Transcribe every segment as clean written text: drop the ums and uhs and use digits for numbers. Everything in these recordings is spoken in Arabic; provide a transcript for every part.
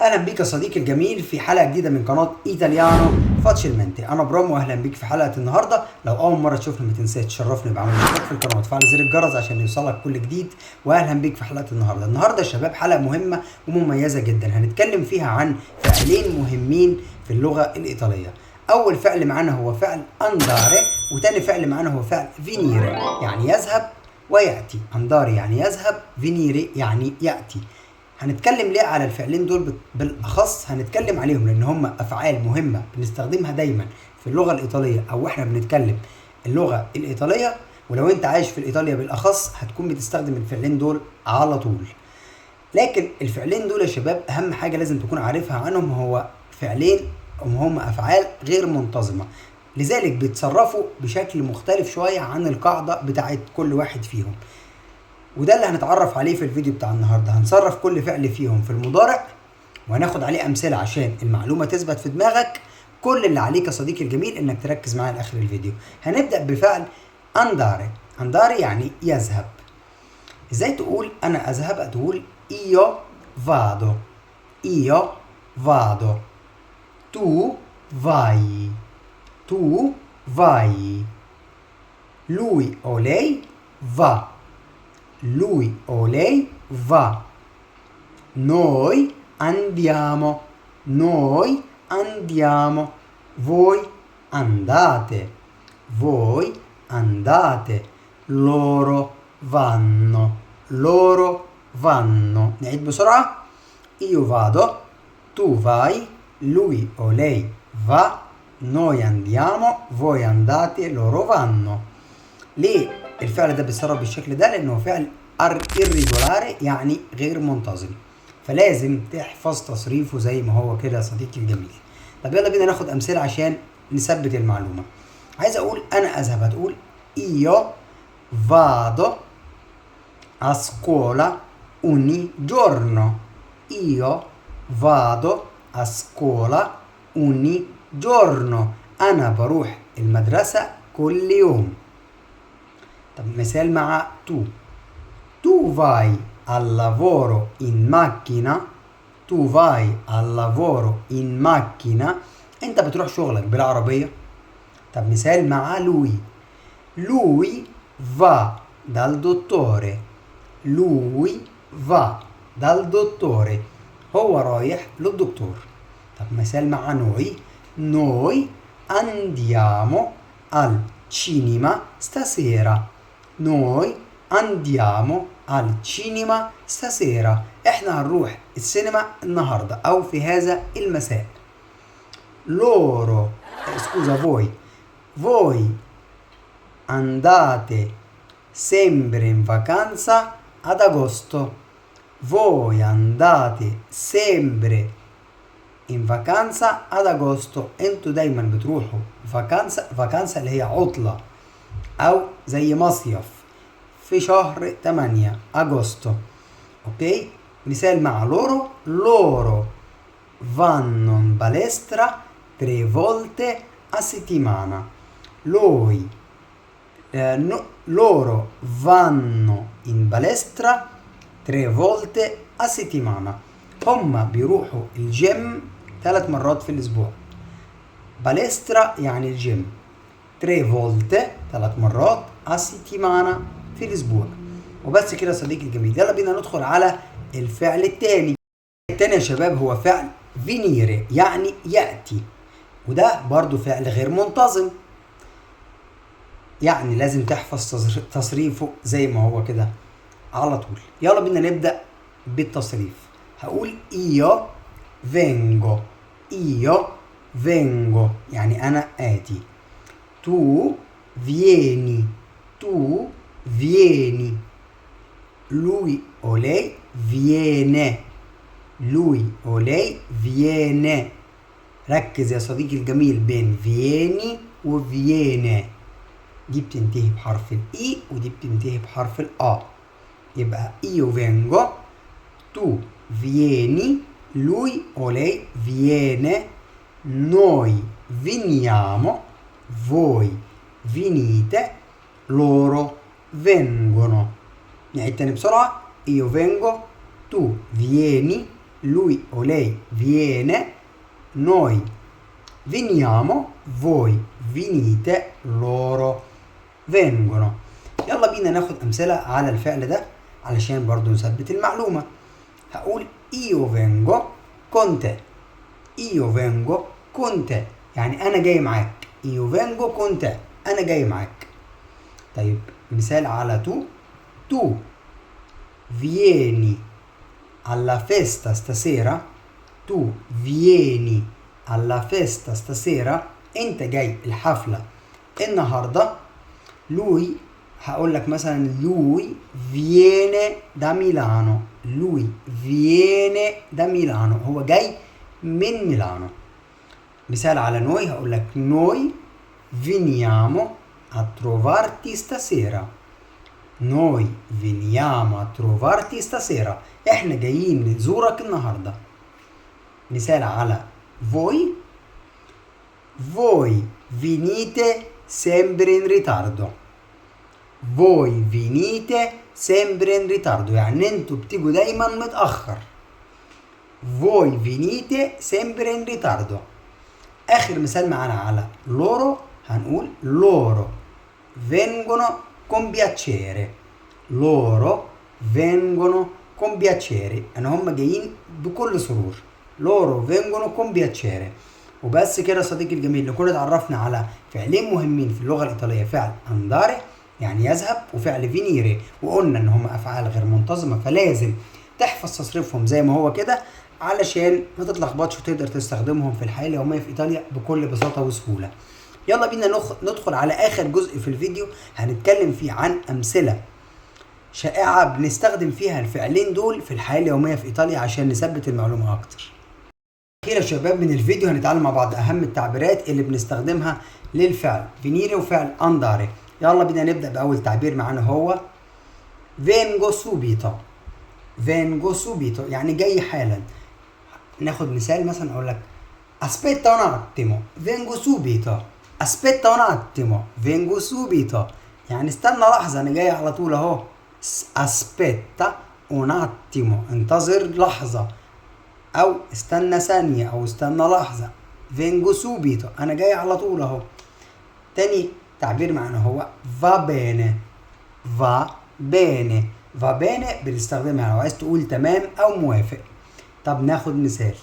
اهلا بيك يا صديقي الجميل في حلقه جديده من قناه ايطاليانو فاتشلمنتي. انا برام واهلا بيك في حلقه النهارده. لو اول مره تشوفني ما تنساش تشرفني بعمل اشتراك في القناه وتفعل زر الجرس عشان يوصلك كل جديد. واهلا بيك في حلقه النهارده يا شباب، حلقه مهمه ومميزه جدا هنتكلم فيها عن فعلين مهمين في اللغه الايطاليه. اول فعل معانا هو فعل انداري، وتاني فعل معانا هو فعل فينيري يعني يذهب وياتي. انداري يعني يذهب، فينيري يعني ياتي. هنتكلم ليه على الفعلين دول بالاخص؟ هنتكلم عليهم لان هم افعال مهمه بنستخدمها دايما في اللغه الايطاليه او احنا بنتكلم اللغه الايطاليه، ولو انت عايش في ايطاليا بالاخص هتكون بتستخدم الفعلين دول على طول. لكن الفعلين دول يا شباب اهم حاجه لازم تكون عارفها عنهم هو فعلين هم افعال غير منتظمه، لذلك بيتصرفوا بشكل مختلف شويه عن القاعده بتاعت كل واحد فيهم. وده اللي هنتعرف عليه في الفيديو بتاع النهارده. هنصرف كل فعل فيهم في المضارع وهناخد عليه امثله عشان المعلومه تثبت في دماغك. كل اللي عليك يا صديقي الجميل انك تركز معايا لاخر الفيديو. هنبدا بفعل انداري. انداري يعني يذهب. ازاي تقول انا اذهب؟ تقول io vado. io vado. tu vai. tu vai. lui o lei va. lui o lei va. Noi andiamo. Noi andiamo. Voi andate. Voi andate. Loro vanno. Loro vanno. نعيد بسرعة. Io vado. Tu vai. Lui o lei va. Noi andiamo. Voi andate. Loro vanno. ليه الفعل ده بيتصرف بالشكل ده؟ لانه فعل irregolare يعني غير منتظم، فلازم تحفظ تصريفه زي ما هو كده يا صديقي الجميل. طب يلا بينا ناخد امثله عشان نثبت المعلومه. عايز اقول انا اذهب، هتقول io vado a scuola ogni giorno. io vado a scuola ogni giorno. انا بروح المدرسه كل يوم. طب مثال مع tu. Tu vai al lavoro in macchina. Tu vai al lavoro in macchina. انت بتروح شغلك بالعربية. طب مثال مع lui. Lui va dal dottore. Lui va dal dottore. هو رايح للدكتور. طب مثال مع noi. Noi andiamo al cinema stasera. Noi andiamo al cinema stasera. احنا هنروح السينما النهارده او في هذا المساء. Loro scusa voi andate sempre in vacanza ad agosto. Voi andate sempre in vacanza ad agosto. انتوا دايما بتروحوا فاكانسا اللي هي عطلة او زي مصيف في شهر 8 اغسطو. اوكي، مثال مع loro vanno in palestra 3 volte a settimana. Loro vanno in palestra 3 volte a settimana. هما بيروحوا الجيم 3 مرات في الاسبوع. باليسترا يعني الجيم. 3 volte 3 مرات a settimana في الاسبوع. وبس كده يا صديقي الجميل. يلا بينا ندخل على الفعل التاني. التاني يا شباب هو فعل فينيري يعني يأتي، وده برضو فعل غير منتظم، يعني لازم تحفظ تصريفه زي ما هو كده على طول. يلا بينا نبدأ بالتصريف. هقول io vengo. io vengo يعني أنا آتي. tu vieni. tu vieni. lui o lei viene. lui o lei viene. ركز يا صديقي الجميل بين vieni و viene. دي بتنتهي بحرف الاي ودي بتنتهي بحرف الآ. يبقى io vengo. tu vieni. lui o lei viene. noi veniamo. voi venite. loro vengono. نعيد تاني بسرعة. io vengo. tu vieni. lui o lei viene, noi veniamo, voi venite, loro vengono. يلا بينا ناخد أمثلة على الفعل ده علشان برضو نثبت المعلومة. هقول io vengo con te. io vengo con te يعني أنا جاي معاك. io vengo con te أنا جاي معاك. طيب مثال على tu vieni alla festa stasera. tu vieni alla festa stasera انت جاي الحفلة النهاردة. lui هقول لك مثلا lui viene da Milano. lui viene da Milano هو جاي من ميلانو. مثال على noi هقول لك noi veniamo a trovarti stasera. noi veniamo a trovarti stasera احنا جايين نزورك النهارده. مثال على voi voi venite sempre in ritardo. voi venite sempre in ritardo يعني انتوا بتيجوا دايما متأخر. voi venite sempre in ritardo. اخر مثال معانا على loro هنقول loro vengono con piacere. loro vengono con piacere يعني هم جايين بكل سرور. loro vengono con piacere. وبس كده صديقي الجميل نكون اتعرفنا على فعلين مهمين في اللغة الإيطالية. فعل andare يعني يذهب وفعل فينيري وقلنا ان هم افعال غير منتظمة فلازم تحفظ تصريفهم زي ما هو كده علشان ما تتلخبطش وتقدر تستخدمهم في الحياة اليومية في إيطاليا بكل بساطة وسهولة. يلا بينا ندخل على آخر جزء في الفيديو هنتكلم فيه عن أمثلة شائعة بنستخدم فيها الفعلين دول في الحياة اليومية في إيطاليا عشان نثبت المعلومة أكتر. أخيرا يا شباب من الفيديو هنتعلم مع بعض أهم التعبيرات اللي بنستخدمها للفعل فينيري وفعل أنداري. يلا بينا نبدأ بأول تعبير معانا هو vengo subito. vengo subito يعني جاي حالا. ناخد مثال مثلا أقول لك aspetta un attimo vengo subito. aspetta un attimo vengo subito يعني استنى لحظة أنا جاي على طول أهو. aspetta un attimo انتظر لحظة أو استنى ثانية أو استنى لحظة. vengo subito أنا جاي على طول أهو. تاني تعبير معنا هو va bene. va bene. va bene بنستخدمها لو عايز تقول تمام أو موافق. طب ناخد مثال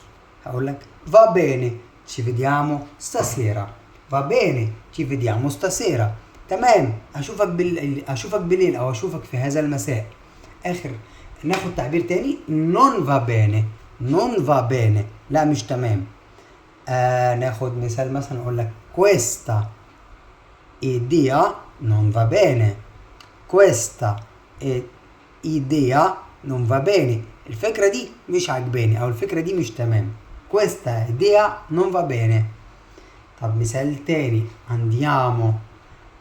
هقول لك va bene ci vediamo stasera. va bene ci vediamo stasera تمام أشوفك بالليل أو أشوفك في هذا المساء. آخر ناخد تعبير تاني non va bene. non va bene لا مش تمام. ناخد مثال مثلا أقول لك questa idea non va bene. questa idea non va bene الفكرة دي مش عجباني أو الفكرة دي مش تمام. questa idea non va bene. طب مثال تاني andiamo.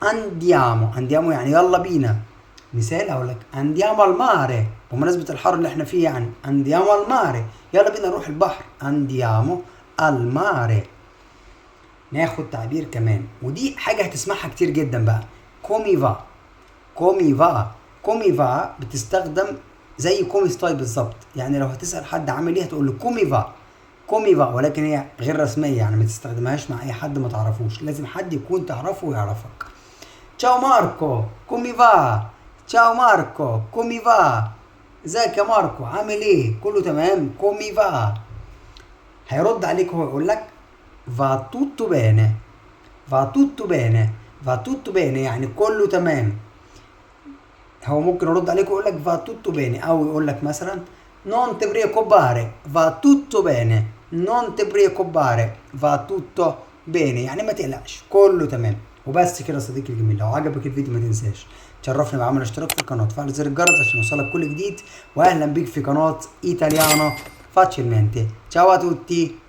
andiamo يعني يلا بينا. مثال أقول لك andiamo al mare بمناسبة الحر اللي احنا فيه يعني andiamo al mare يلا بينا نروح البحر. andiamo al mare. ناخد تعبير كمان ودي حاجة هتسمعها كتير جدا بقى come va. come va. come va بتستخدم زي كومي ستاي بالظبط يعني لو هتسأل حد عامل ايه هتقول له كومي فا. كومي فا ولكن هي غير رسمية يعني ما تستخدمهاش مع اي حد ما تعرفوش لازم حد يكون تعرفه ويعرفك. تشاو ماركو كومي فا. تشاو ماركو كومي فا ازيك يا ماركو عامل ايه كله تمام كومي فا. هيرد عليك هو يقول لك va tutto bene. va tutto bene. va tutto bene يعني كله تمام. هو ممكن يرد عليك ويقول لك va tutto bene او يقول لك مثلا non ti preoccupare va tutto bene. non ti preoccupare va tutto bene يعني ما تقلقش كله تمام. وبس كده صديقي الجميل لو عجبك الفيديو ما تنساش تشرفني بعمل اشتراك في القناه وتفعل زر الجرس عشان يوصلك كل جديد واهلا بيك في قناه ايطاليانو فاتشلمنتي. ciao a tutti.